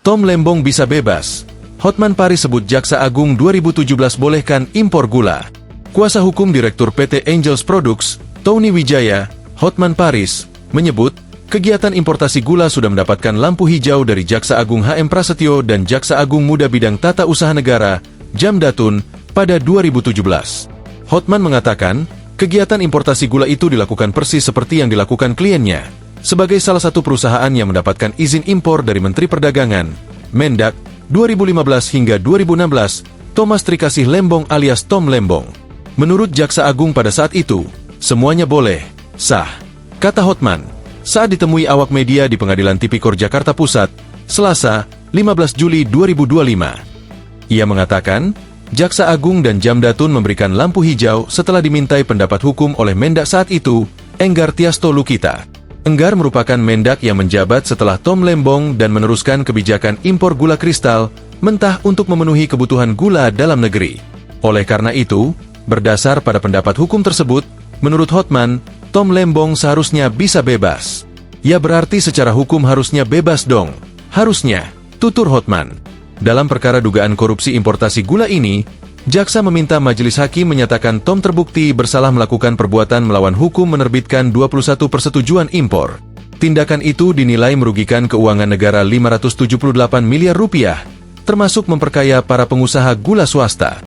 Tom Lembong bisa bebas. Hotman Paris sebut Jaksa Agung 2017 bolehkan impor gula. Kuasa hukum Direktur PT Angels Products, Tony Wijaya, Hotman Paris, menyebut, kegiatan importasi gula sudah mendapatkan lampu hijau dari Jaksa Agung HM Prasetyo dan Jaksa Agung Muda Bidang Tata Usaha Negara, Jamdatun, pada 2017. Hotman mengatakan, kegiatan importasi gula itu dilakukan persis seperti yang dilakukan kliennya, sebagai salah satu perusahaan yang mendapatkan izin impor dari Menteri Perdagangan, Mendak, 2015 hingga 2016, Thomas Trikasih Lembong alias Tom Lembong. Menurut Jaksa Agung pada saat itu, semuanya boleh, sah, kata Hotman, saat ditemui awak media di Pengadilan Tipikor Jakarta Pusat, Selasa, 15 Juli 2025. Ia mengatakan, Jaksa Agung dan Jamdatun memberikan lampu hijau setelah dimintai pendapat hukum oleh Mendak saat itu, Enggar Tiasto Lukita. Enggar merupakan Mendak yang menjabat setelah Tom Lembong dan meneruskan kebijakan impor gula kristal mentah untuk memenuhi kebutuhan gula dalam negeri. Oleh karena itu, berdasar pada pendapat hukum tersebut, menurut Hotman, Tom Lembong seharusnya bisa bebas. Ya berarti secara hukum harusnya bebas dong. Harusnya, tutur Hotman. Dalam perkara dugaan korupsi importasi gula ini, jaksa meminta majelis hakim menyatakan Tom terbukti bersalah melakukan perbuatan melawan hukum menerbitkan 21 persetujuan impor. Tindakan itu dinilai merugikan keuangan negara 578 miliar rupiah, termasuk memperkaya para pengusaha gula swasta.